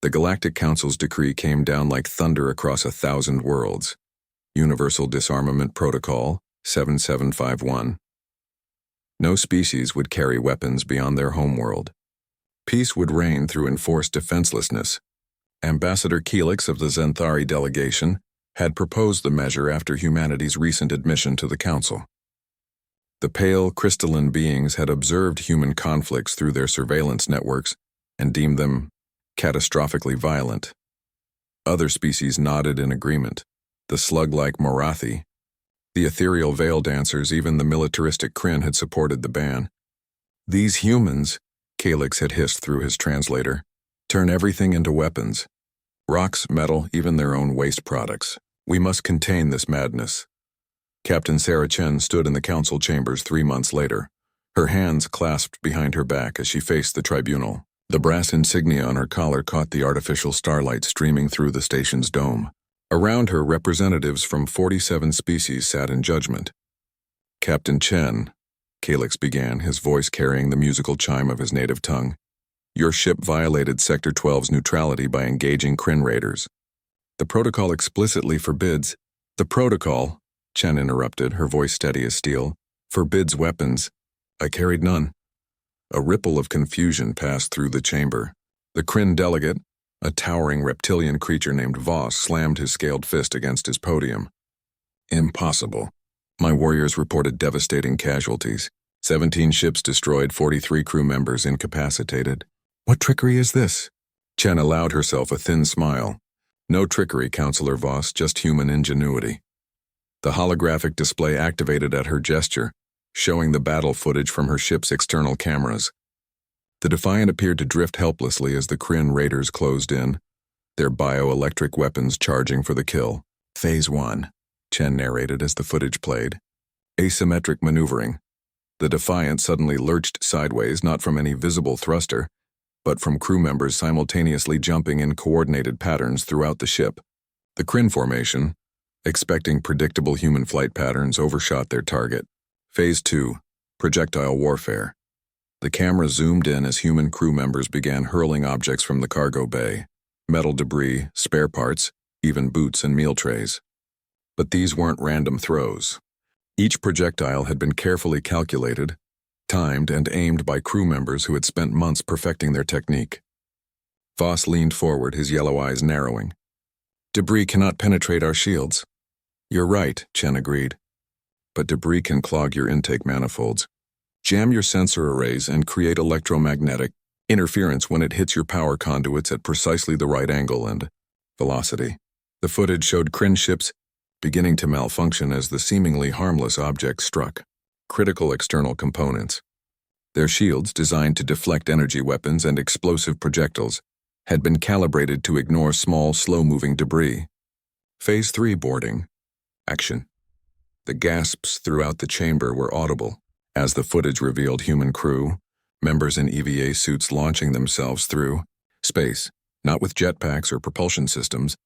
The Galactic Council's decree came down like thunder across 1,000 worlds. Universal Disarmament Protocol 7751. No species would carry weapons beyond their homeworld. Peace would reign through enforced defenselessness. Ambassador Keelix of the Zenthari delegation had proposed the measure after humanity's recent admission to the Council. The pale, crystalline beings had observed human conflicts through their surveillance networks and deemed them catastrophically violent. Other species nodded in agreement. The slug-like Morathi, the ethereal veil dancers, even the militaristic Kryn had supported the ban. These humans, Calix had hissed through his translator, turn everything into weapons. Rocks, metal, even their own waste products. We must contain this madness. Captain Sarah Chen stood in the council chambers 3 months later, her hands clasped behind her back as she faced the tribunal. The brass insignia on her collar caught the artificial starlight streaming through the station's dome. Around her, representatives from 47 species sat in judgment. Captain Chen, Calix began, his voice carrying the musical chime of his native tongue. Your ship violated Sector 12's neutrality by engaging Kryn raiders. The protocol explicitly forbids. The protocol, Chen interrupted, her voice steady as steel, forbids weapons. I carried none. A ripple of confusion passed through the chamber. The Kryn delegate, a towering reptilian creature named Voss, slammed his scaled fist against his podium. Impossible. My warriors reported devastating casualties. 17 ships destroyed, 43 crew members incapacitated. What trickery is this? Chen allowed herself a thin smile. No trickery, Counselor Voss, just human ingenuity. The holographic display activated at her gesture, showing the battle footage from her ship's external cameras. The Defiant appeared to drift helplessly as the Kryn raiders closed in, their bioelectric weapons charging for the kill. Phase 1, Chen narrated as the footage played. Asymmetric maneuvering. The Defiant suddenly lurched sideways, not from any visible thruster, but from crew members simultaneously jumping in coordinated patterns throughout the ship. The Kryn formation, expecting predictable human flight patterns, overshot their target. Phase 2, projectile warfare. The camera zoomed in as human crew members began hurling objects from the cargo bay. Metal debris, spare parts, even boots and meal trays. But these weren't random throws. Each projectile had been carefully calculated, timed, and aimed by crew members who had spent months perfecting their technique. Voss leaned forward, his yellow eyes narrowing. Debris cannot penetrate our shields. You're right, Chen agreed. But debris can clog your intake manifolds. Jam your sensor arrays and create electromagnetic interference when it hits your power conduits at precisely the right angle and velocity. The footage showed Kryn ships beginning to malfunction as the seemingly harmless object struck. Critical external components. Their shields, designed to deflect energy weapons and explosive projectiles, had been calibrated to ignore small, slow-moving debris. Phase 3 boarding. Action. The gasps throughout the chamber were audible as the footage revealed human crew, members in EVA suits launching themselves through space, not with jetpacks or propulsion systems,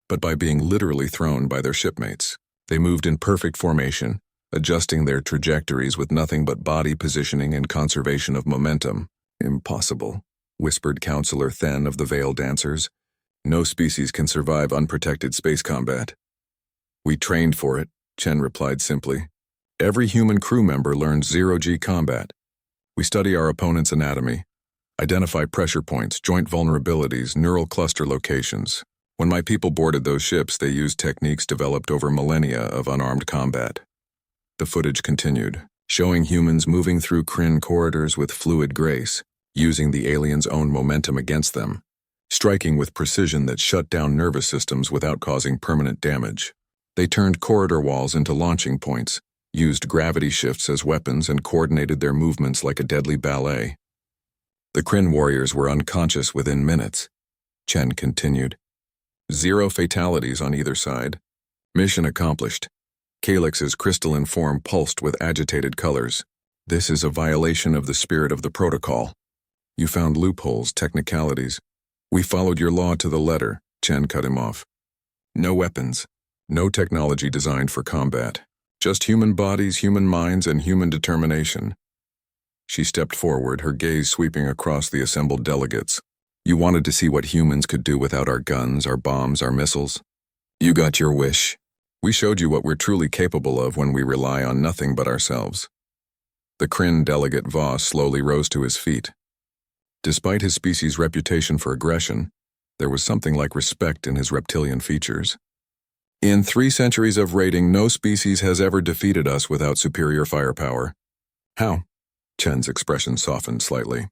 but by being literally thrown by their shipmates. They moved in perfect formation, adjusting their trajectories with nothing but body positioning and conservation of momentum. Impossible, whispered Counselor Then of the Veil Dancers. No species can survive unprotected space combat. We trained for it, Chen replied simply. Every human crew member learns zero-G combat. We study our opponent's anatomy, identify pressure points, joint vulnerabilities, neural cluster locations. When my people boarded those ships, they used techniques developed over millennia of unarmed combat. The footage continued, showing humans moving through Kryn corridors with fluid grace, using the aliens' own momentum against them, striking with precision that shut down nervous systems without causing permanent damage. They turned corridor walls into launching points, used gravity shifts as weapons, and coordinated their movements like a deadly ballet. The Kryn warriors were unconscious within minutes, Chen continued. 0 fatalities on either side. Mission accomplished. Calix's crystalline form pulsed with agitated colors. This is a violation of the spirit of the protocol. You found loopholes, technicalities. We followed your law to the letter, Chen cut him off. No weapons. No technology designed for combat. Just human bodies, human minds, and human determination. She stepped forward, her gaze sweeping across the assembled delegates. You wanted to see what humans could do without our guns, our bombs, our missiles. You got your wish. We showed you what we're truly capable of when we rely on nothing but ourselves. The Kryn delegate Voss slowly rose to his feet. Despite his species' reputation for aggression, there was something like respect in his reptilian features. In 3 centuries of raiding, no species has ever defeated us without superior firepower. How? Chen's expression softened slightly.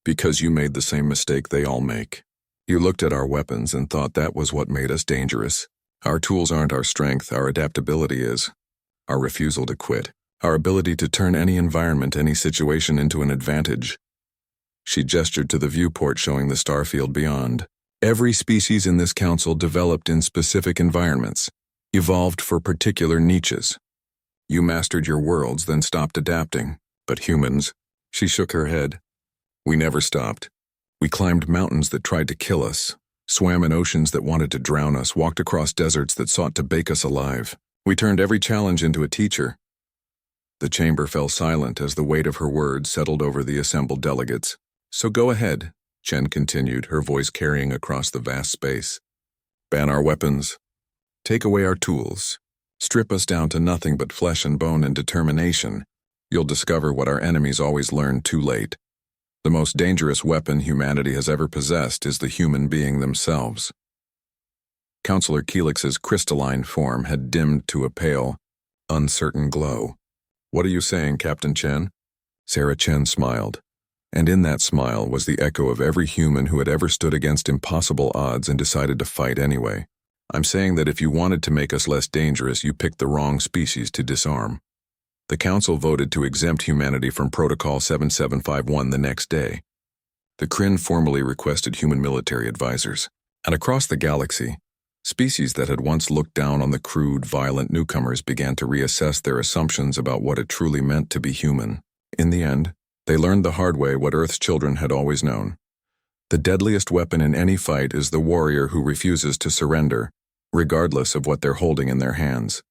Because you made the same mistake they all make. You looked at our weapons and thought that was what made us dangerous. Our tools aren't our strength, our adaptability is. Our refusal to quit. Our ability to turn any environment, any situation into an advantage. She gestured to the viewport showing the starfield beyond. Every species in this council developed in specific environments, evolved for particular niches. You mastered your worlds, then stopped adapting. But humans, she shook her head. We never stopped. We climbed mountains that tried to kill us, swam in oceans that wanted to drown us, walked across deserts that sought to bake us alive. We turned every challenge into a teacher. The chamber fell silent as the weight of her words settled over the assembled delegates. So go ahead, Chen continued, her voice carrying across the vast space. Ban our weapons. Take away our tools. Strip us down to nothing but flesh and bone and determination. You'll discover what our enemies always learned too late. The most dangerous weapon humanity has ever possessed is the human being themselves. Counselor Keelix's crystalline form had dimmed to a pale, uncertain glow. What are you saying, Captain Chen? Sarah Chen smiled, and in that smile was the echo of every human who had ever stood against impossible odds and decided to fight anyway. I'm saying that if you wanted to make us less dangerous, you picked the wrong species to disarm. The Council voted to exempt humanity from Protocol 7751 the next day. The Kryn formally requested human military advisors, and across the galaxy, species that had once looked down on the crude, violent newcomers began to reassess their assumptions about what it truly meant to be human. In the end, they learned the hard way what Earth's children had always known. The deadliest weapon in any fight is the warrior who refuses to surrender, regardless of what they're holding in their hands.